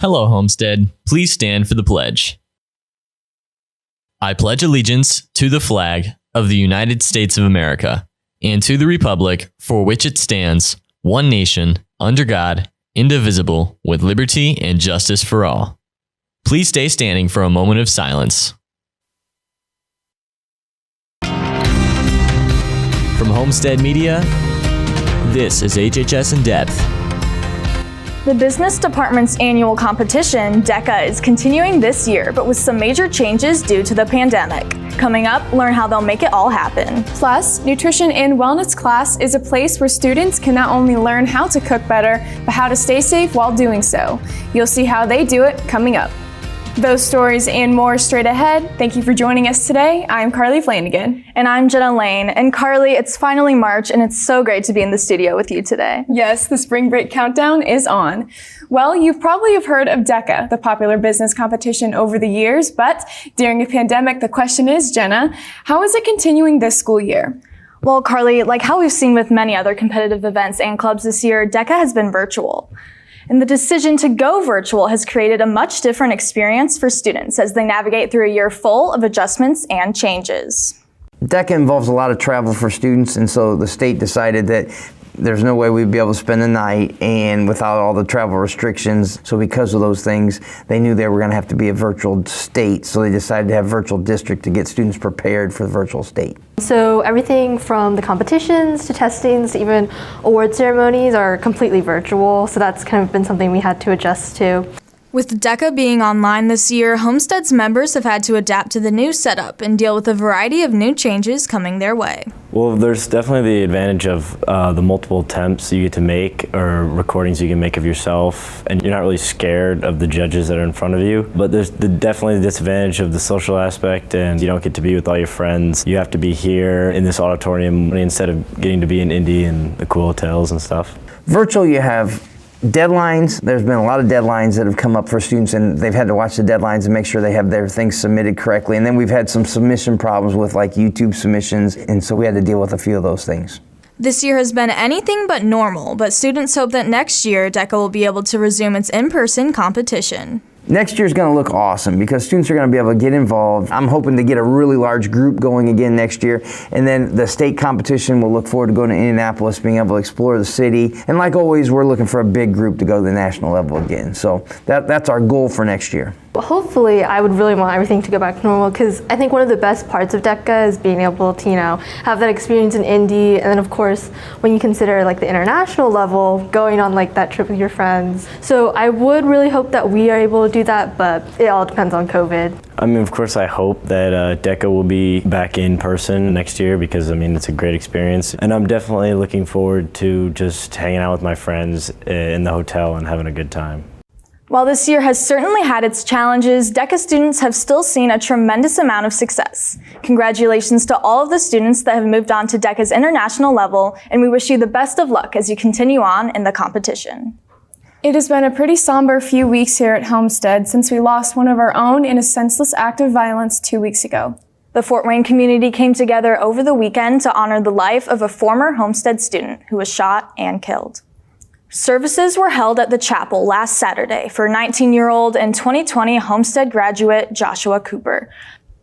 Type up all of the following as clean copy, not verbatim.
Hello, Homestead. Please stand for the pledge. I pledge allegiance to the flag of the United States of America and to the republic for which it stands, one nation, under God, indivisible, with liberty and justice for all. Please stay standing for a moment of silence. From Homestead Media, this is HHS In Depth. The business department's annual competition, DECA, is continuing this year, but with some major changes due to the pandemic. Coming up, learn how they'll make it all happen. Plus, Nutrition and Wellness class is a place where students can not only learn how to cook better, but how to stay safe while doing so. You'll see how they do it coming up. Those stories and more straight ahead. Thank you for joining us today. I'm Carly Flanagan. And I'm Jenna Lane. And Carly, it's finally March, and it's so great to be in the studio with you today. Yes, the spring break countdown is on. Well, you probably have heard of DECA, the popular business competition over the years, but during a pandemic, the question is, Jenna, how is it continuing this school year? Well, Carly, like how we've seen with many other competitive events and clubs this year, DECA has been virtual. And the decision to go virtual has created a much different experience for students as they navigate through a year full of adjustments and changes. DECA involves a lot of travel for students, and so the state decided that there's no way we'd be able to spend the night and without all the travel restrictions. So because of those things, they knew they were going to have to be a virtual state, so they decided to have virtual district to get students prepared for the virtual state. So everything from the competitions to testings to even award ceremonies are completely virtual, so that's kind of been something we had to adjust to. With DECA being online this year, Homestead's members have had to adapt to the new setup and deal with a variety of new changes coming their way. Well, there's definitely the advantage of the multiple attempts you get to make or recordings you can make of yourself, and you're not really scared of the judges that are in front of you. But there's definitely the disadvantage of the social aspect, and you don't get to be with all your friends. You have to be here in this auditorium instead of getting to be in Indy and the cool hotels and stuff. Virtual, you have deadlines. There's been a lot of deadlines that have come up for students, and they've had to watch the deadlines and make sure they have their things submitted correctly. And then we've had some submission problems with like YouTube submissions, and so we had to deal with a few of those things. This year has been anything but normal, but students hope that next year DECA will be able to resume its in-person competition. Next year's going to look awesome because students are going to be able to get involved. I'm hoping to get a really large group going again next year. And then the state competition, we'll look forward to going to Indianapolis, being able to explore the city. And like always, we're looking for a big group to go to the national level again. So that's our goal for next year. Hopefully, I would really want everything to go back to normal because I think one of the best parts of DECA is being able to, have that experience in Indy, and then of course, when you consider like the international level, going on like that trip with your friends. So I would really hope that we are able to do that, but it all depends on COVID. I mean, of course, I hope that DECA will be back in person next year because, it's a great experience. And I'm definitely looking forward to just hanging out with my friends in the hotel and having a good time. While this year has certainly had its challenges, DECA students have still seen a tremendous amount of success. Congratulations to all of the students that have moved on to DECA's international level, and we wish you the best of luck as you continue on in the competition. It has been a pretty somber few weeks here at Homestead since we lost one of our own in a senseless act of violence 2 weeks ago. The Fort Wayne community came together over the weekend to honor the life of a former Homestead student who was shot and killed. Services were held at the chapel last Saturday for 19-year-old and 2020 Homestead graduate Joshua Cooper.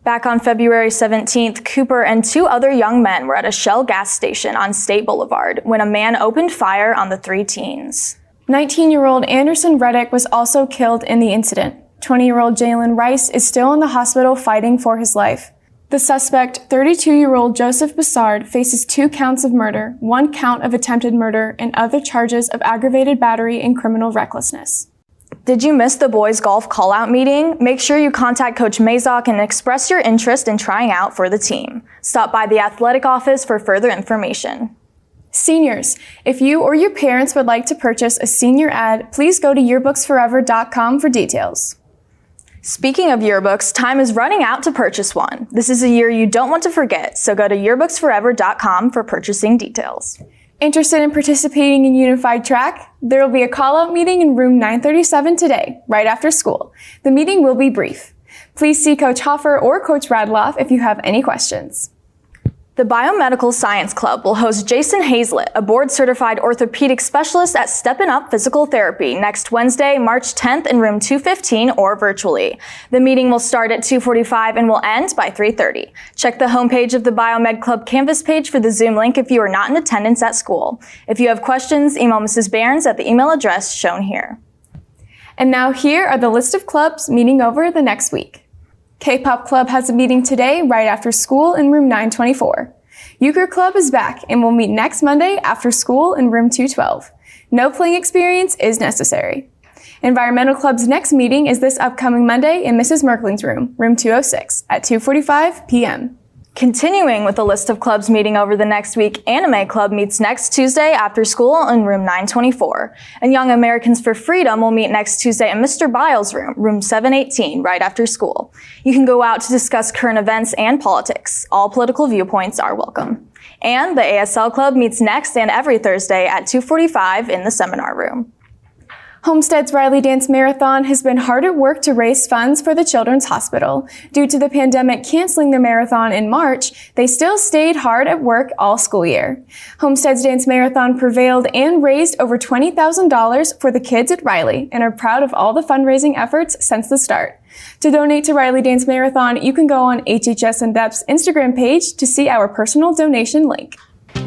Back on February 17th, Cooper and 2 other young men were at a Shell gas station on State Boulevard when a man opened fire on the 3 teens. 19-year-old Anderson Reddick was also killed in the incident. 20-year-old Jalen Rice is still in the hospital fighting for his life. The suspect, 32-year-old Joseph Bassard, faces 2 counts of murder, 1 count of attempted murder, and other charges of aggravated battery and criminal recklessness. Did you miss the boys' golf call-out meeting? Make sure you contact Coach Mazok and express your interest in trying out for the team. Stop by the athletic office for further information. Seniors, if you or your parents would like to purchase a senior ad, please go to yearbooksforever.com for details. Speaking of yearbooks, time is running out to purchase one. This is a year you don't want to forget, so go to yearbooksforever.com for purchasing details. Interested in participating in Unified Track? There will be a call-out meeting in room 937 today, right after school. The meeting will be brief. Please see Coach Hoffer or Coach Radloff if you have any questions. The Biomedical Science Club will host Jason Hazlett, a board-certified orthopedic specialist at Steppin' Up Physical Therapy, next Wednesday, March 10th in room 215 or virtually. The meeting will start at 2:45 and will end by 3:30. Check the homepage of the Biomed Club Canvas page for the Zoom link if you are not in attendance at school. If you have questions, email Mrs. Behrens at the email address shown here. And now here are the list of clubs meeting over the next week. K-Pop Club has a meeting today right after school in room 924. Euchre Club is back and will meet next Monday after school in room 212. No playing experience is necessary. Environmental Club's next meeting is this upcoming Monday in Mrs. Merkling's room, room 206, at 2:45 p.m. Continuing with the list of clubs meeting over the next week, Anime Club meets next Tuesday after school in room 924. And Young Americans for Freedom will meet next Tuesday in Mr. Biles' room, room 718, right after school. You can go out to discuss current events and politics. All political viewpoints are welcome. And the ASL Club meets next and every Thursday at 2:45 in the seminar room. Homestead's Riley Dance Marathon has been hard at work to raise funds for the Children's Hospital. Due to the pandemic canceling the marathon in March, they still stayed hard at work all school year. Homestead's Dance Marathon prevailed and raised over $20,000 for the kids at Riley and are proud of all the fundraising efforts since the start. To donate to Riley Dance Marathon, you can go on HHS In Depth's Instagram page to see our personal donation link.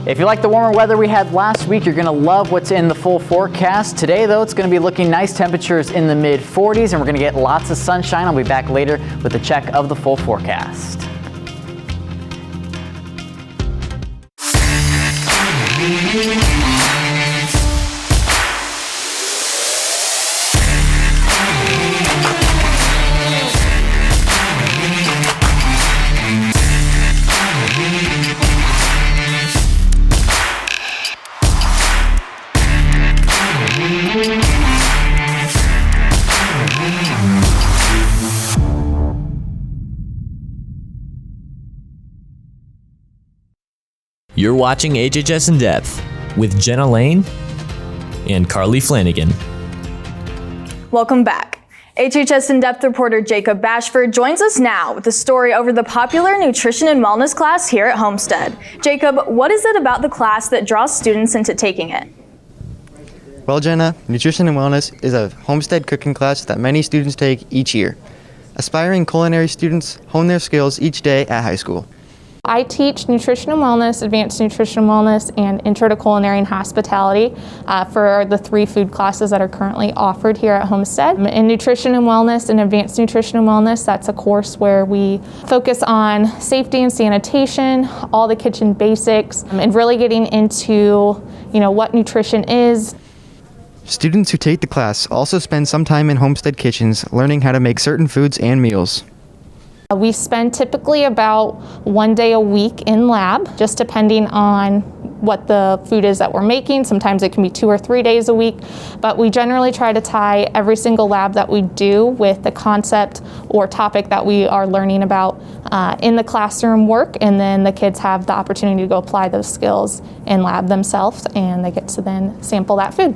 If you like the warmer weather we had last week, you're going to love what's in the full forecast. Today, though, it's going to be looking nice temperatures in the mid-40s, and we're going to get lots of sunshine. I'll be back later with a check of the full forecast. You're watching HHS In Depth with Jenna Lane and Carly Flanagan. Welcome back. HHS In Depth reporter Jacob Bashford joins us now with a story over the popular nutrition and wellness class here at Homestead. Jacob, what is it about the class that draws students into taking it? Well, Jenna, Nutrition and Wellness is a Homestead cooking class that many students take each year. Aspiring culinary students hone their skills each day at high school. I teach Nutrition and Wellness, Advanced Nutrition and Wellness, and Intro to Culinary and Hospitality for the 3 food classes that are currently offered here at Homestead. In Nutrition and Wellness and Advanced Nutrition and Wellness, that's a course where we focus on safety and sanitation, all the kitchen basics, and really getting into, what nutrition is. Students who take the class also spend some time in Homestead kitchens learning how to make certain foods and meals. We spend typically about 1 day a week in lab, just depending on what the food is that we're making. Sometimes it can be 2 or 3 days a week, but we generally try to tie every single lab that we do with the concept or topic that we are learning about in the classroom work, and then the kids have the opportunity to go apply those skills in lab themselves, and they get to then sample that food.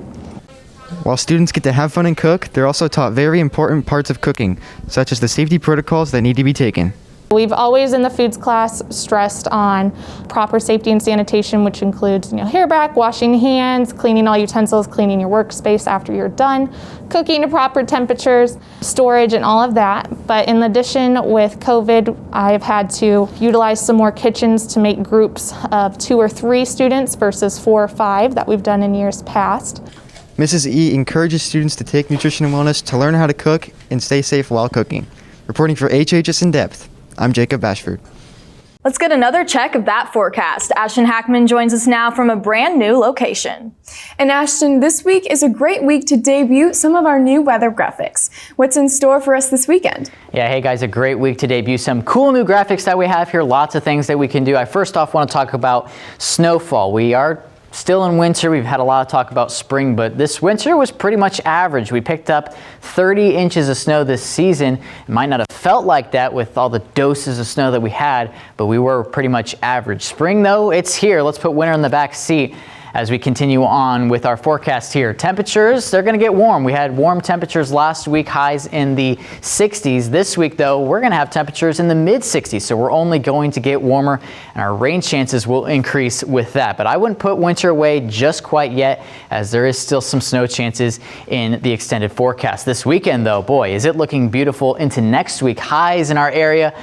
While students get to have fun and cook, they're also taught very important parts of cooking, such as the safety protocols that need to be taken. We've always in the foods class stressed on proper safety and sanitation, which includes hair back, washing hands, cleaning all utensils, cleaning your workspace after you're done, cooking to proper temperatures, storage, and all of that. But in addition, with COVID, I've had to utilize some more kitchens to make groups of 2 or 3 students versus 4 or 5 that we've done in years past. Mrs. E encourages students to take Nutrition and Wellness to learn how to cook and stay safe while cooking. Reporting for HHS In Depth, I'm Jacob Bashford. Let's get another check of that forecast. Ashton Hackman joins us now from a brand new location. And Ashton, this week is a great week to debut some of our new weather graphics. What's in store for us this weekend? Yeah, hey guys, a great week to debut some cool new graphics that we have here. Lots of things that we can do. I first off want to talk about snowfall. We are still in winter. We've had a lot of talk about spring, but this winter was pretty much average. We picked up 30 inches of snow this season. It might not have felt like that with all the doses of snow that we had, but we were pretty much average. Spring, though, it's here. Let's put winter in the back seat. As we continue on with our forecast here, temperatures, they're going to get warm. We had warm temperatures last week, highs in the 60s. This week, though, we're going to have temperatures in the mid-60s, so we're only going to get warmer, and our rain chances will increase with that. But I wouldn't put winter away just quite yet, as there is still some snow chances in the extended forecast. This weekend, though, boy, is it looking beautiful into next week. Highs in our area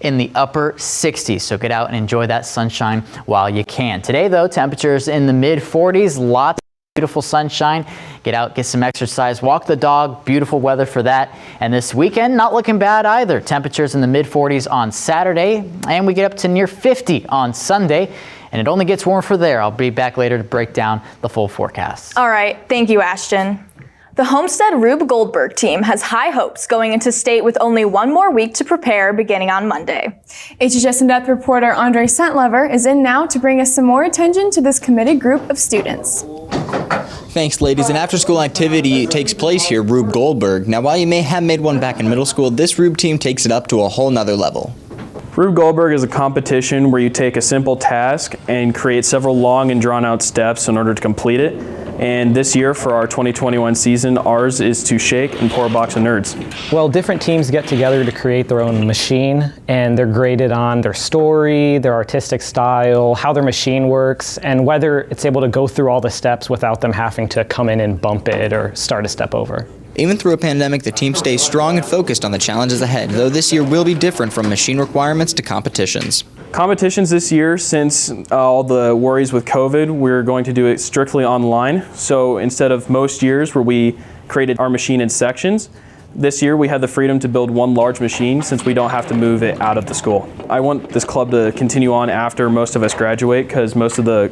in the upper 60s, so get out and enjoy that sunshine while you can. Today, though, temperatures in the mid-40s, lots of beautiful sunshine. Get out, get some exercise, walk the dog, beautiful weather for that. And this weekend, not looking bad either. Temperatures in the mid-40s on Saturday, and we get up to near 50 on Sunday. And it only gets warmer for there. I'll be back later to break down the full forecast. All right, thank you, Ashton. The Homestead Rube Goldberg team has high hopes going into state with only one more week to prepare beginning on Monday. HHS in-depth reporter Andre Sentlever is in now to bring us some more attention to this committed group of students. Thanks, ladies. An after-school activity takes place here, Rube Goldberg. Now, while you may have made one back in middle school, this Rube team takes it up to a whole nother level. Rube Goldberg is a competition where you take a simple task and create several long and drawn-out steps in order to complete it. And this year, for our 2021 season, ours is to shake and pour a box of nerds. Well, different teams get together to create their own machine, and they're graded on their story, their artistic style, how their machine works, and whether it's able to go through all the steps without them having to come in and bump it or start a step over. Even through a pandemic, the team stays strong and focused on the challenges ahead, though this year will be different from machine requirements to competitions. Competitions this year, since all the worries with COVID, we're going to do it strictly online. So instead of most years where we created our machine in sections, this year we have the freedom to build one large machine since we don't have to move it out of the school. I want this club to continue on after most of us graduate because most of the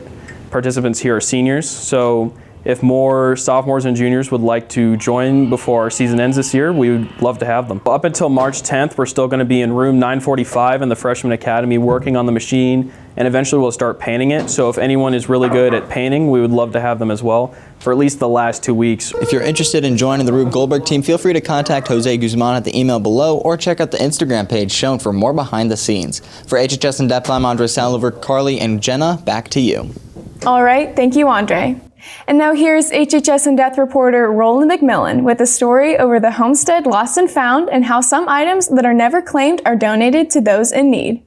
participants here are seniors. So if more sophomores and juniors would like to join before our season ends this year, we would love to have them. Up until March 10th, we're still going to be in room 945 in the Freshman Academy working on the machine, and eventually we'll start painting it. So if anyone is really good at painting, we would love to have them as well for at least the last 2 weeks. If you're interested in joining the Rube Goldberg team, feel free to contact Jose Guzman at the email below or check out the Instagram page shown for more behind the scenes. For HHS In Depth, I'm Andre Saliver. Carly and Jenna, back to you. All right, thank you, Andre. And now here's HHS in-depth reporter Roland McMillan with a story over the Homestead Lost and Found and how some items that are never claimed are donated to those in need.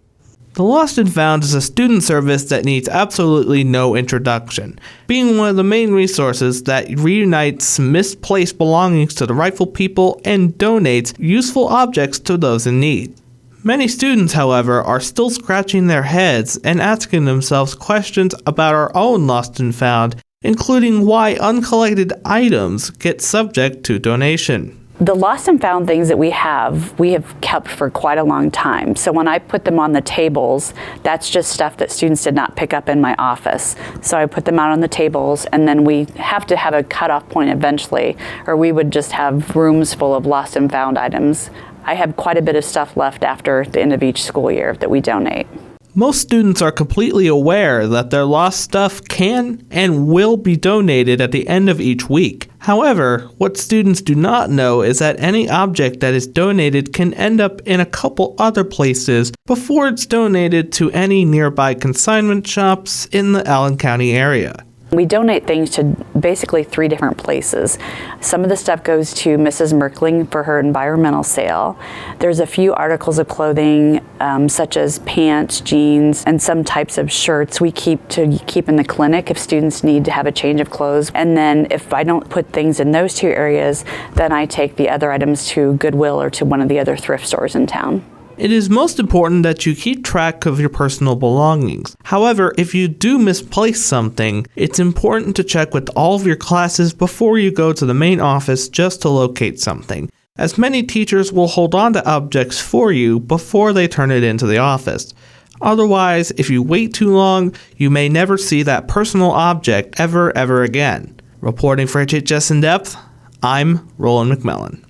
The Lost and Found is a student service that needs absolutely no introduction, being one of the main resources that reunites misplaced belongings to the rightful people and donates useful objects to those in need. Many students, however, are still scratching their heads and asking themselves questions about our own Lost and Found, including why uncollected items get subject to donation. The lost and found things that we have kept for quite a long time. So when I put them on the tables, that's just stuff that students did not pick up in my office. So I put them out on the tables, and then we have to have a cutoff point eventually, or we would just have rooms full of lost and found items. I have quite a bit of stuff left after the end of each school year that we donate. Most students are completely aware that their lost stuff can and will be donated at the end of each week. However, what students do not know is that any object that is donated can end up in a couple other places before it's donated to any nearby consignment shops in the Allen County area. We donate things to basically 3 different places. Some of the stuff goes to Mrs. Merkling for her environmental sale. There's a few articles of clothing, such as pants, jeans, and some types of shirts we keep in the clinic if students need to have a change of clothes. And then if I don't put things in those 2 areas, then I take the other items to Goodwill or to one of the other thrift stores in town. It is most important that you keep track of your personal belongings. However, if you do misplace something, it's important to check with all of your classes before you go to the main office just to locate something, as many teachers will hold on to objects for you before they turn it into the office. Otherwise, if you wait too long, you may never see that personal object ever again. Reporting for HHS In Depth, I'm Roland McMillan.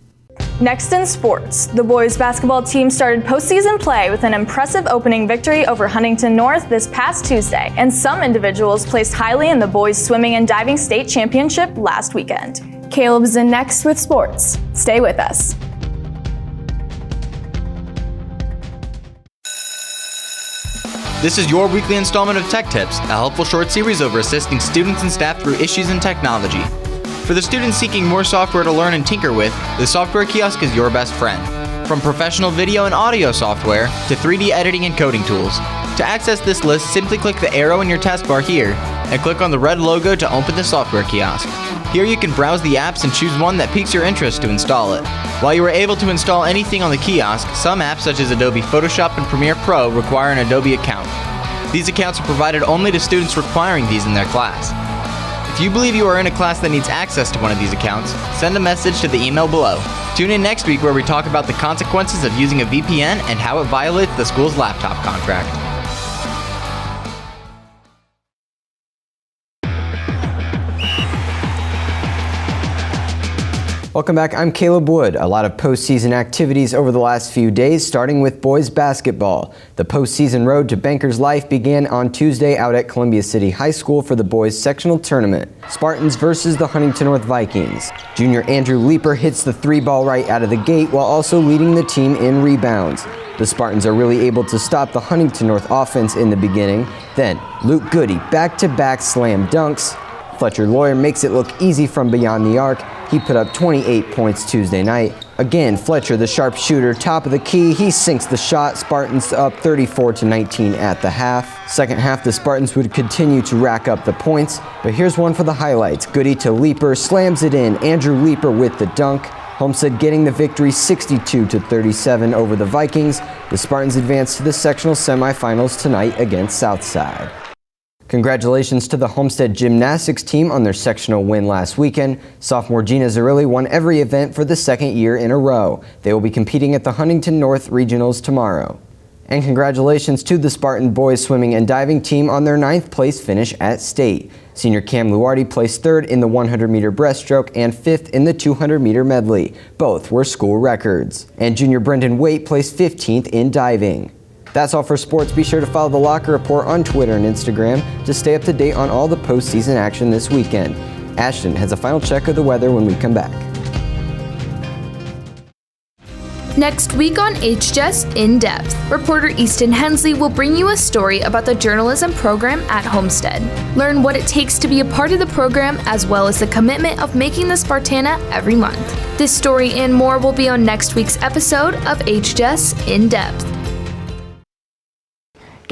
Next in sports, the boys basketball team started postseason play with an impressive opening victory over Huntington North this past Tuesday, and some individuals placed highly in the boys swimming and diving state championship last weekend. Caleb's in next with sports. Stay with us. This is your weekly installment of Tech Tips, a helpful short series over assisting students and staff through issues in technology. For the students seeking more software to learn and tinker with, the Software Kiosk is your best friend. From professional video and audio software to 3D editing and coding tools. To access this list, simply click the arrow in your taskbar here and click on the red logo to open the Software Kiosk. Here you can browse the apps and choose one that piques your interest to install it. While you are able to install anything on the kiosk, some apps such as Adobe Photoshop and Premiere Pro require an Adobe account. These accounts are provided only to students requiring these in their class. If you believe you are in a class that needs access to one of these accounts, send a message to the email below. Tune in next week where we talk about the consequences of using a VPN and how it violates the school's laptop contract. Welcome back, I'm Caleb Wood. A lot of postseason activities over the last few days, starting with boys basketball. The postseason road to Banker's Life began on Tuesday out at Columbia City High School for the boys sectional tournament. Spartans versus the Huntington North Vikings. Junior Andrew Leeper hits the 3-ball right out of the gate while also leading the team in rebounds. The Spartans are really able to stop the Huntington North offense in the beginning. Then Luke Goody back-to-back slam dunks. Fletcher Lawyer makes it look easy from beyond the arc. He put up 28 points Tuesday night. Again, Fletcher, the sharpshooter, top of the key. He sinks the shot. Spartans up 34-19 at the half. Second half, the Spartans would continue to rack up the points. But here's one for the highlights. Goody to Leeper, slams it in. Andrew Leeper with the dunk. Homestead getting the victory 62-37 over the Vikings. The Spartans advance to the sectional semifinals tonight against Southside. Congratulations to the Homestead gymnastics team on their sectional win last weekend. Sophomore Gina Zarilli won every event for the second year in a row. They will be competing at the Huntington North Regionals tomorrow. And congratulations to the Spartan boys swimming and diving team on their 9th place finish at state. Senior Cam Luardi placed 3rd in the 100-meter breaststroke and 5th in the 200-meter medley. Both were school records. And junior Brendan Waite placed 15th in diving. That's all for sports. Be sure to follow The Locker Report on Twitter and Instagram to stay up to date on all the postseason action this weekend. Ashton has a final check of the weather when we come back. Next week on HHS In Depth, reporter Easton Hensley will bring you a story about the journalism program at Homestead. Learn what it takes to be a part of the program as well as the commitment of making the Spartana every month. This story and more will be on next week's episode of HHS In Depth.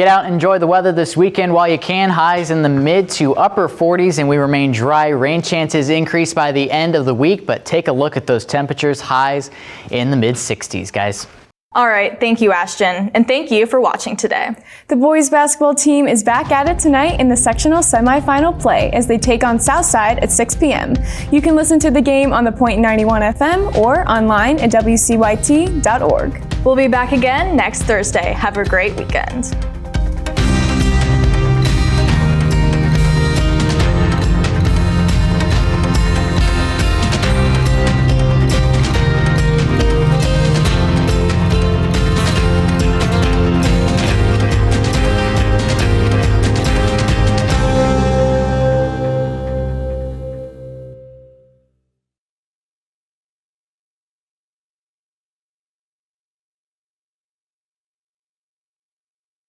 Get out and enjoy the weather this weekend while you can. Highs in the mid to upper 40s and we remain dry. Rain chances increase by the end of the week, but take a look at those temperatures. Highs in the mid 60s, guys. All right, thank you, Ashton, and thank you for watching today. The boys basketball team is back at it tonight in the sectional semifinal play as they take on Southside at 6 p.m. You can listen to the game on the Point 91 FM or online at wcyt.org. We'll be back again next Thursday. Have a great weekend.